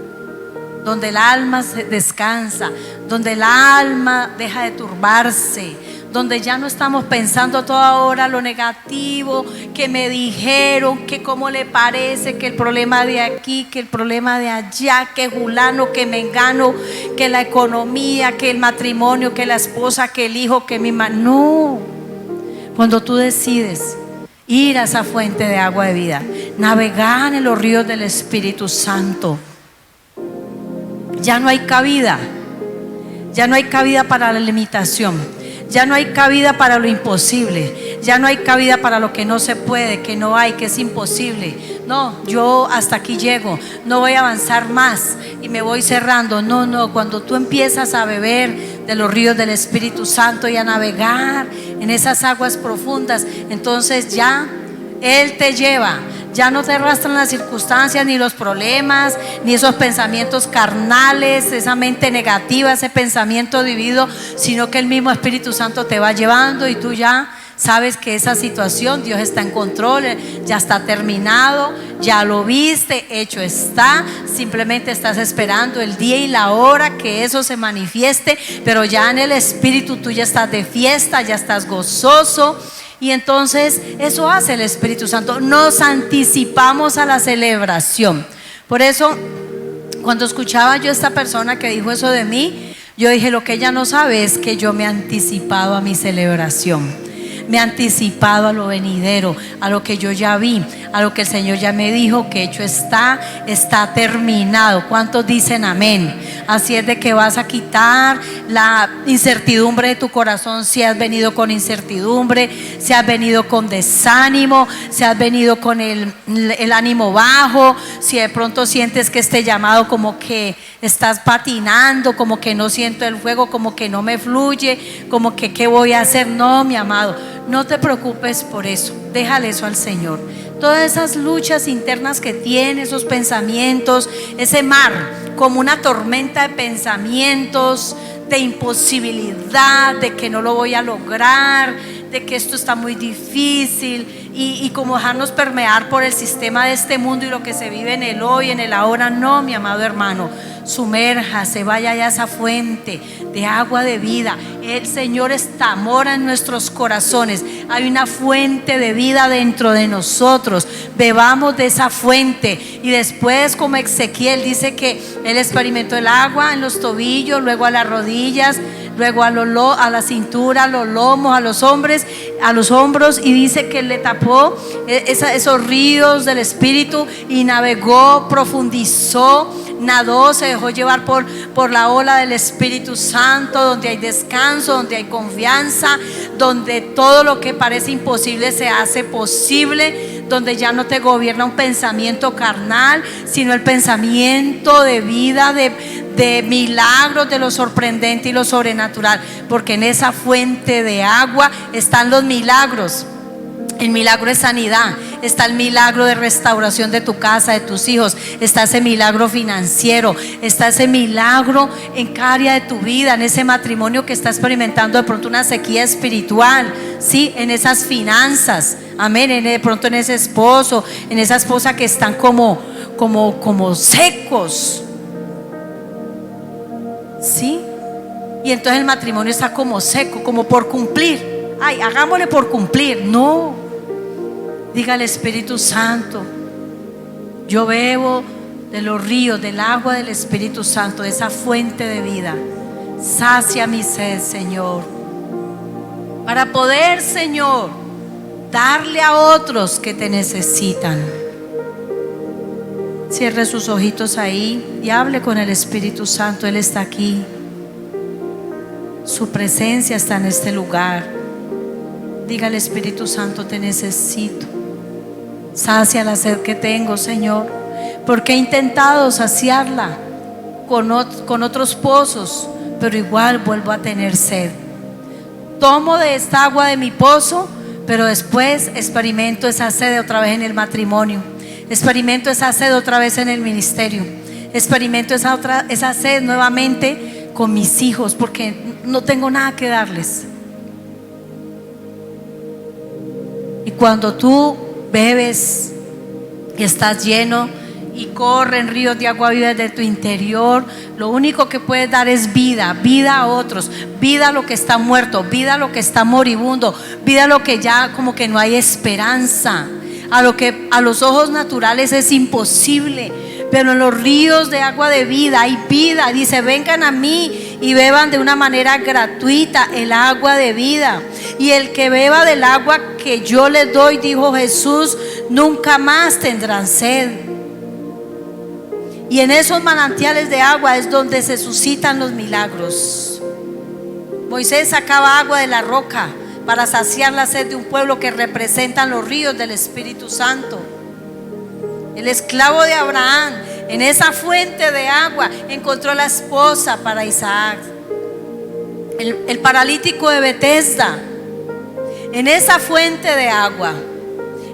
donde el alma se descansa, donde el alma deja de turbarse, donde ya no estamos pensando toda hora lo negativo, que me dijeron, que cómo le parece, que el problema de aquí, que el problema de allá, que fulano, que mengano, que la economía, que el matrimonio, que la esposa, que el hijo, que mi mamá. No, cuando tú decides ir a esa fuente de agua de vida, navegar en los ríos del Espíritu Santo, ya no hay cabida. Ya no hay cabida para la limitación. Ya no hay cabida para lo imposible. Ya no hay cabida para lo que no se puede, que no hay, que es imposible. No, yo hasta aquí llego. No voy a avanzar más y me voy cerrando. No, no. Cuando tú empiezas a beber de los ríos del Espíritu Santo y a navegar en esas aguas profundas, entonces ya Él te lleva. Ya no te arrastran las circunstancias, ni los problemas, ni esos pensamientos carnales, esa mente negativa, ese pensamiento dividido, sino que el mismo Espíritu Santo te va llevando y tú ya sabes que esa situación, Dios está en control, ya está terminado, ya lo viste, hecho está. Simplemente estás esperando el día y la hora que eso se manifieste, pero ya en el Espíritu tú ya estás de fiesta, ya estás gozoso. Y entonces eso hace el Espíritu Santo. Nos anticipamos a la celebración. Por eso, cuando escuchaba yo a esta persona que dijo eso de mí, yo dije, lo que ella no sabe es que yo me he anticipado a mi celebración. Me he anticipado a lo venidero, a lo que yo ya vi, a lo que el Señor ya me dijo que hecho está terminado. ¿Cuántos dicen amén? Así es de que vas a quitar la incertidumbre de tu corazón. Si has venido con incertidumbre, si has venido con desánimo, si has venido con el ánimo bajo, si de pronto sientes que este llamado como que estás patinando, como que no siento el fuego, como que no me fluye, como que qué voy a hacer. No, mi amado, no te preocupes por eso, déjale eso al Señor. Todas esas luchas internas que tienes, esos pensamientos, ese mar como una tormenta de pensamientos, de imposibilidad, de que no lo voy a lograr, de que esto está muy difícil, y como dejarnos permear por el sistema de este mundo y lo que se vive en el hoy, en el ahora. No, mi amado hermano, sumérjase, vaya allá a esa fuente de agua de vida. El Señor mora en nuestros corazones. Hay una fuente de vida dentro de nosotros. Bebamos de esa fuente. Y después, como Ezequiel dice que él experimentó el agua en los tobillos, luego a las rodillas, luego a la cintura, a los lomos, a los hombros, y dice que le tapó esos ríos del Espíritu y navegó, profundizó, nadó, se dejó llevar por la ola del Espíritu Santo, donde hay descanso, donde hay confianza, donde todo lo que parece imposible se hace posible, donde ya no te gobierna un pensamiento carnal, sino el pensamiento de vida, de milagros, de lo sorprendente y lo sobrenatural, porque en esa fuente de agua están los milagros. El milagro de sanidad, está el milagro de restauración de tu casa, de tus hijos, está ese milagro financiero, está ese milagro en cada área de tu vida, en ese matrimonio que está experimentando de pronto una sequía espiritual, ¿sí? En esas finanzas, amén, de pronto en ese esposo, en esa esposa que están como secos, ¿sí? Y entonces el matrimonio está como seco, como por cumplir. Ay, hagámosle por cumplir. No. Diga al Espíritu Santo, yo bebo de los ríos, del agua del Espíritu Santo, de esa fuente de vida. Sacia mi sed, Señor, para poder, Señor, darle a otros que te necesitan. Cierre sus ojitos ahí y hable con el Espíritu Santo. Él está aquí. Su presencia está en este lugar. Diga al Espíritu Santo, te necesito. Sacia la sed que tengo, Señor, porque he intentado saciarla con otros pozos, pero igual vuelvo a tener sed. Tomo de esta agua de mi pozo, pero después experimento esa sed otra vez en el matrimonio, experimento esa sed otra vez en el ministerio, experimento esa sed nuevamente con mis hijos, porque no tengo nada que darles. Y cuando tú bebes y estás lleno y corren ríos de agua viva desde tu interior. Lo único que puedes dar es vida, vida a otros, vida a lo que está muerto, vida a lo que está moribundo, vida a lo que ya como que no hay esperanza, a lo que a los ojos naturales es imposible. Pero en los ríos de agua de vida hay vida. Dice: vengan a mí y beban de una manera gratuita el agua de vida. Y el que beba del agua que yo les doy, dijo Jesús, nunca más tendrán sed. Y en esos manantiales de agua es donde se suscitan los milagros. Moisés sacaba agua de la roca para saciar la sed de un pueblo que representan los ríos del Espíritu Santo. El esclavo de Abraham, en esa fuente de agua, encontró la esposa para Isaac. El paralítico de Betesda, en esa fuente de agua,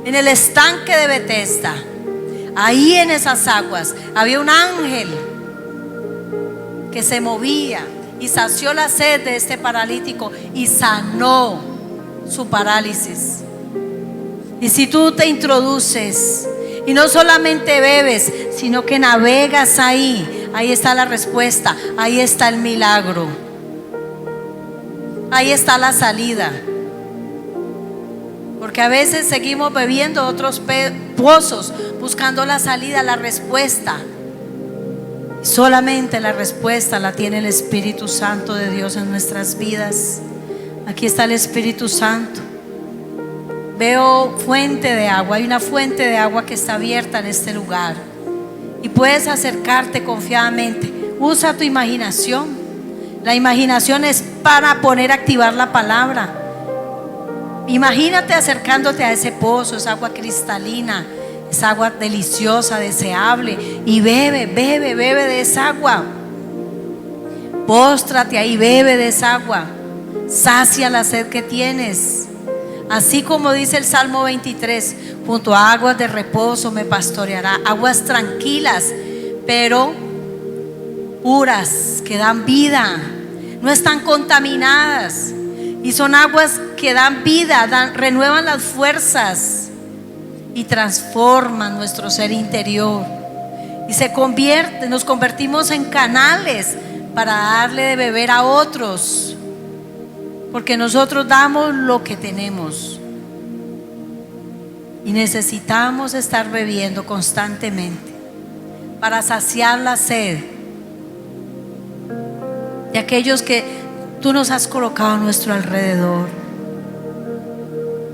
en el estanque de Betesda, ahí en esas aguas, había un ángel que se movía y sació la sed de este paralítico y sanó su parálisis. Y si tú te introduces y no solamente bebes, sino que navegas ahí, ahí está la respuesta, ahí está el milagro, ahí está la salida. Porque a veces seguimos bebiendo otros pozos, buscando la salida, la respuesta. Solamente la respuesta la tiene el Espíritu Santo de Dios en nuestras vidas. Aquí está el Espíritu Santo. Veo fuente de agua, hay una fuente de agua que está abierta en este lugar y puedes acercarte confiadamente. Usa tu imaginación. La imaginación es para poner a activar la palabra. Imagínate acercándote a ese pozo, esa agua cristalina, esa agua deliciosa, deseable, y bebe de esa agua. Póstrate ahí, bebe de esa agua, sacia la sed que tienes. Así como dice el Salmo 23, junto a aguas de reposo me pastoreará. Aguas tranquilas, pero puras, que dan vida, no están contaminadas. Y son aguas que dan vida, renuevan las fuerzas y transforman nuestro ser interior. Y nos convertimos en canales para darle de beber a otros. Porque nosotros damos lo que tenemos y necesitamos estar bebiendo constantemente para saciar la sed de aquellos que tú nos has colocado a nuestro alrededor.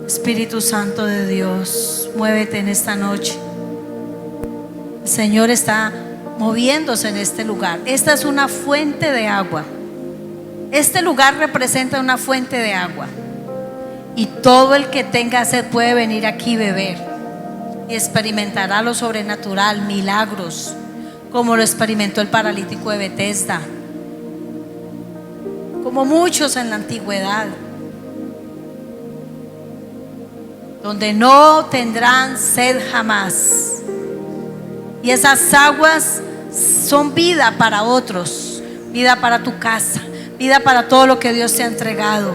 Espíritu Santo de Dios, muévete en esta noche. El Señor está moviéndose en este lugar. Esta es una fuente de agua. Este lugar representa una fuente de agua y todo el que tenga sed puede venir aquí y beber y experimentará lo sobrenatural, milagros, como lo experimentó el paralítico de Betesda, como muchos en la antigüedad, donde no tendrán sed jamás. Y esas aguas son vida para otros, vida para tu casa, vida para todo lo que Dios te ha entregado.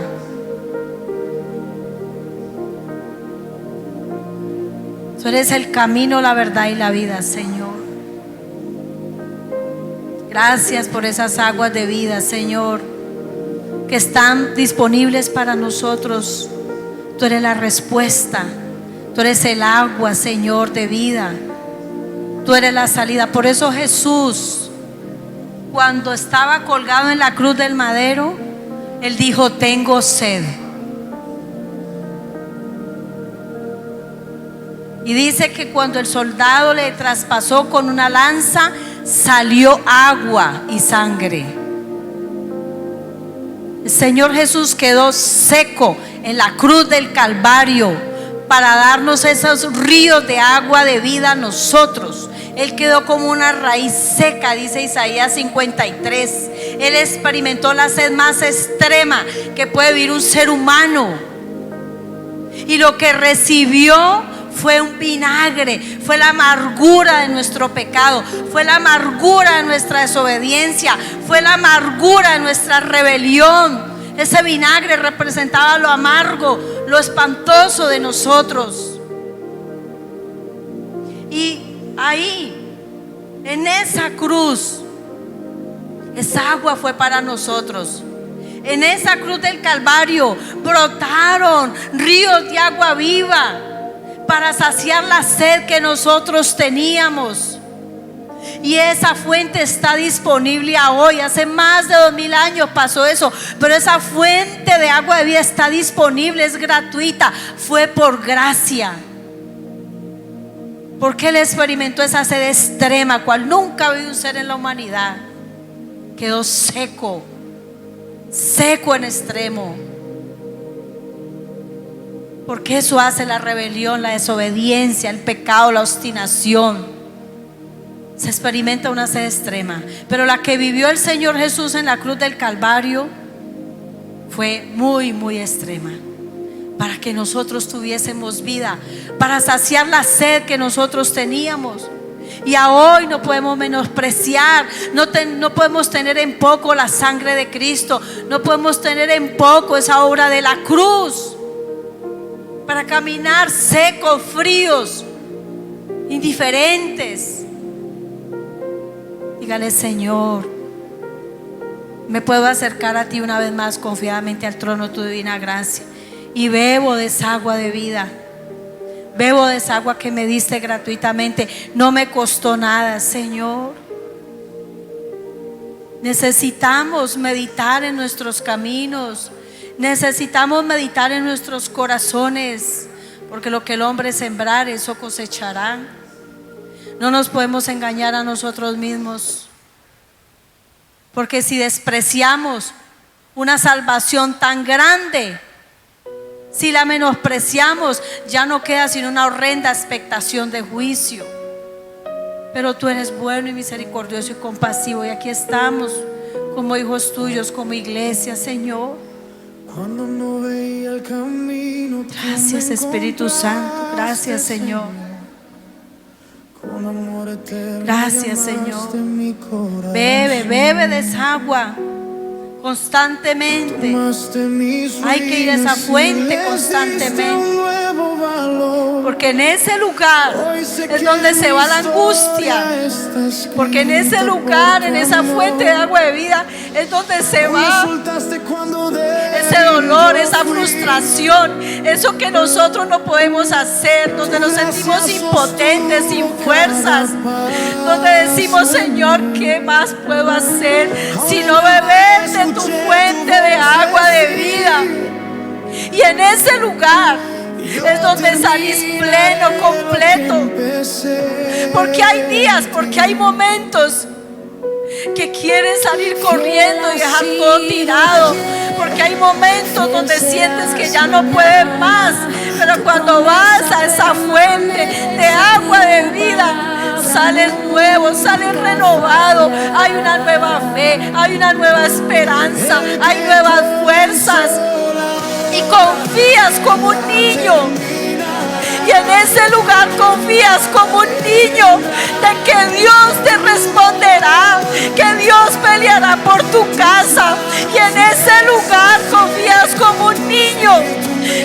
Tú eres el camino, la verdad y la vida, Señor. Gracias por esas aguas de vida, Señor, que están disponibles para nosotros. Tú eres la respuesta. Tú eres el agua, Señor, de vida. Tú eres la salida. Por eso Jesús, cuando estaba colgado en la cruz del madero, Él dijo: tengo sed. Y dice que cuando el soldado le traspasó con una lanza, salió agua y sangre. El Señor Jesús quedó seco en la cruz del Calvario para darnos esos ríos de agua de vida a nosotros. Él quedó como una raíz seca, dice Isaías 53. Él experimentó la sed más extrema que puede vivir un ser humano. Y lo que recibió fue un vinagre, fue la amargura de nuestro pecado, fue la amargura de nuestra desobediencia, fue la amargura de nuestra rebelión. Ese vinagre representaba lo amargo, lo espantoso de nosotros. Y ahí En esa cruz, esa agua fue para nosotros. En esa cruz del Calvario brotaron ríos de agua viva para saciar la sed que nosotros teníamos. Y esa fuente está disponible a hoy. Hace más de 2000 años pasó eso, pero esa fuente de agua de vida está disponible, es gratuita, fue por gracia. Porque Él experimentó esa sed extrema, cual nunca ha habido un ser en la humanidad. Quedó seco, seco en extremo. Porque eso hace la rebelión, la desobediencia, el pecado, la obstinación. Se experimenta una sed extrema. Pero la que vivió el Señor Jesús en la cruz del Calvario fue muy, muy extrema, para que nosotros tuviésemos vida, para saciar la sed que nosotros teníamos. Y a hoy no podemos menospreciar, no podemos tener en poco la sangre de Cristo, no podemos tener en poco esa obra de la cruz, para caminar secos, fríos, indiferentes. Dígale: Señor, me puedo acercar a ti una vez más confiadamente al trono de tu divina gracia, y bebo de esa agua de vida. Bebo de esa agua que me diste gratuitamente. No me costó nada, Señor. Necesitamos meditar en nuestros caminos. Necesitamos meditar en nuestros corazones, porque lo que el hombre sembrar, eso cosechará. No nos podemos engañar a nosotros mismos, porque si despreciamos una salvación tan grande, si la menospreciamos, ya no queda sino una horrenda expectación de juicio. Pero tú eres bueno y misericordioso y compasivo, y aquí estamos como hijos tuyos, como iglesia, Señor. Cuando no veía el camino, gracias, Espíritu Santo. Gracias, Señor. Con amor eterno, gracias, Señor. Mi corazón. Bebe de esa agua constantemente. Hay que ir a esa fuente constantemente, porque en ese lugar es donde se va la angustia, porque en ese lugar, en esa fuente de agua de vida, es donde se va ese dolor, esa frustración, eso que nosotros no podemos hacer, donde nos sentimos impotentes, sin fuerzas, donde decimos: Señor, ¿qué más puedo hacer si no beber de tu fuente de agua de vida? Y en ese lugar es donde salís pleno, completo. Porque hay días, porque hay momentos que quieres salir corriendo y dejar todo tirado, porque hay momentos donde sientes que ya no puedes más. Pero cuando vas a esa fuente de agua de vida, sales nuevo, sales renovado. Hay una nueva fe, hay una nueva esperanza, hay nuevas fuerzas, y confías como un niño. Y en ese lugar confías como un niño de que Dios te responderá, que Dios peleará por tu casa. Y en ese lugar confías como un niño,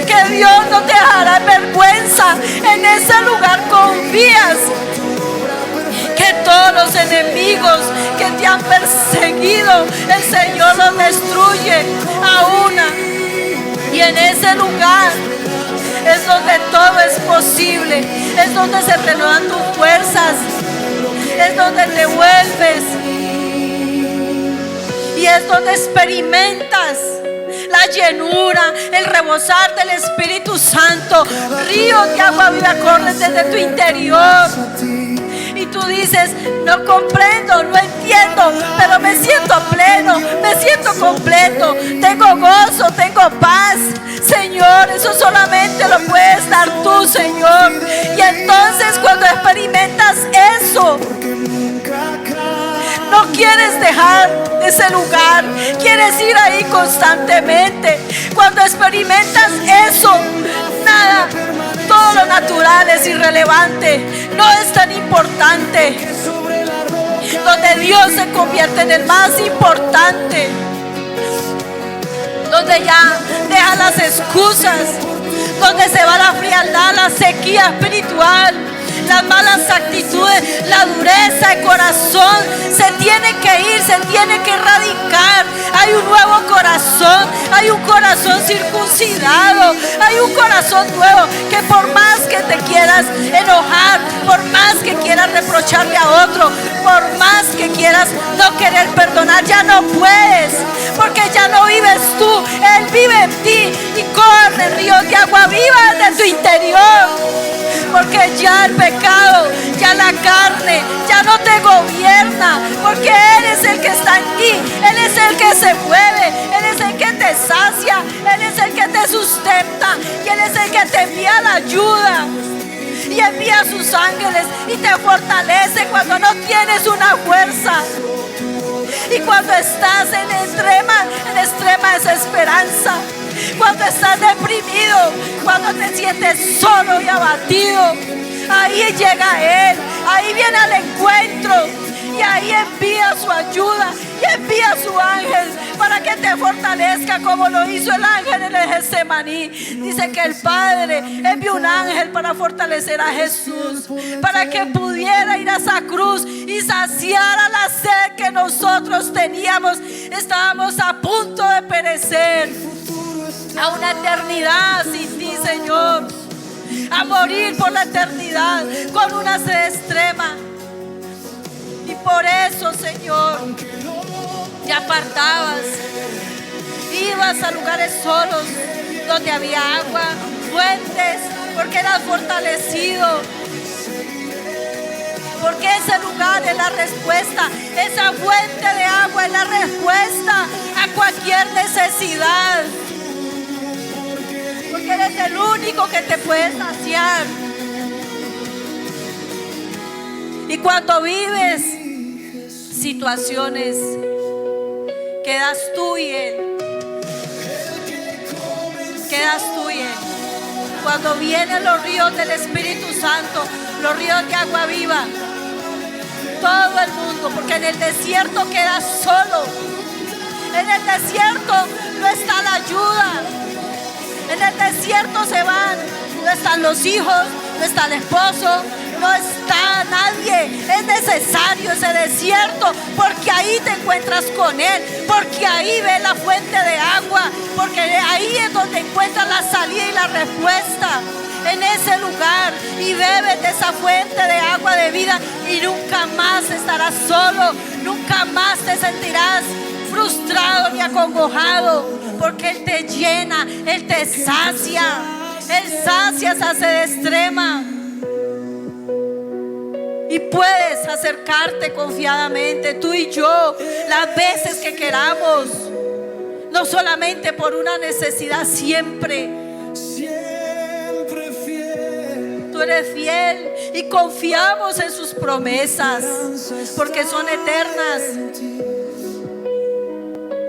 que Dios no te dejará en vergüenza. En ese lugar confías que todos los enemigos que te han perseguido, el Señor los destruye a una. Y en ese lugar es donde todo es posible, es donde se renuevan tus fuerzas, es donde te vuelves, y es donde experimentas la llenura, el rebosar del Espíritu Santo. Ríos de agua viva corren desde tu interior. Y tú dices: no comprendo, no entiendo, pero me siento pleno, me siento completo, tengo gozo, tengo paz. Señor, eso solamente lo puedes dar tú, Señor. Y entonces cuando experimentas eso, no quieres dejar ese lugar, quieres ir ahí constantemente. Cuando experimentas eso, nada, todo lo natural es irrelevante, no es tan importante. Donde Dios se convierte en el más importante, donde ya deja las excusas, donde se va la frialdad, la sequía espiritual, las malas actitudes, la dureza de corazón se tiene que ir, se tiene que erradicar. Hay un nuevo corazón, hay un corazón circuncidado, hay un corazón nuevo que por más que te quieras enojar, por más que quieras reprocharle a otro, por más que quieras no querer perdonar, ya no puedes, porque ya no vives tú, Él vive en ti y corre ríos de agua viva de tu interior, porque ya el pecado, ya la carne, ya no te gobierna, porque Él es el que está en ti, Él es el que se mueve, Él es el que te sacia, Él es el que te sustenta y Él es el que te envía la ayuda. Y envía a sus ángeles y te fortalece cuando no tienes una fuerza. Y cuando estás en extrema desesperanza, cuando estás deprimido, cuando te sientes solo y abatido, ahí llega Él, ahí viene al encuentro. Y ahí envía su ayuda y envía su ángel para que te fortalezca como lo hizo el ángel en el Getsemaní. Dice que el Padre envió un ángel para fortalecer a Jesús, para que pudiera ir a esa cruz y saciara la sed que nosotros teníamos. Estábamos a punto de perecer a una eternidad sin ti, Señor, a morir por la eternidad con una sed extrema. Y por eso, Señor, te apartabas, ibas a lugares solos donde había agua, fuentes, porque eras fortalecido, porque ese lugar es la respuesta, esa fuente de agua es la respuesta a cualquier necesidad, porque eres el único que te puede saciar. Y cuando vives situaciones, quedas tú y Él. Quedas tú y Él. Cuando vienen los ríos del Espíritu Santo, los ríos de agua viva, todo el mundo, porque en el desierto quedas solo. En el desierto no está la ayuda. En el desierto se van, no están los hijos, no está el esposo, no está nadie. Es necesario ese desierto, porque ahí te encuentras con Él, porque ahí ves la fuente de agua, porque ahí es donde encuentras la salida y la respuesta. En ese lugar, y bebes de esa fuente de agua de vida, y nunca más estarás solo, nunca más te sentirás frustrado ni acongojado, porque Él te llena, Él te sacia, Él sacia esa sed extrema. Y puedes acercarte confiadamente, tú y yo, las veces que queramos, no solamente por una necesidad, siempre. Tú eres fiel y confiamos en sus promesas, porque son eternas.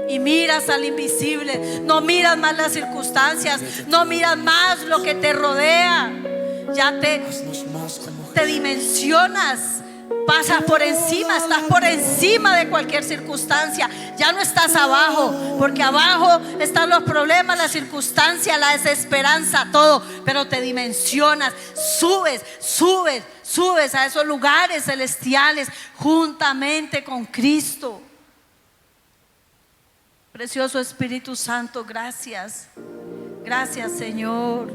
Y miras al invisible, no miras más las circunstancias, no miras más lo que te rodea. Ya te dimensionas, pasas por encima, estás por encima de cualquier circunstancia. Ya no estás abajo, porque abajo están los problemas, las circunstancias, la desesperanza, todo. Pero te dimensionas, subes a esos lugares celestiales juntamente con Cristo. Precioso Espíritu Santo, gracias. Gracias, Señor.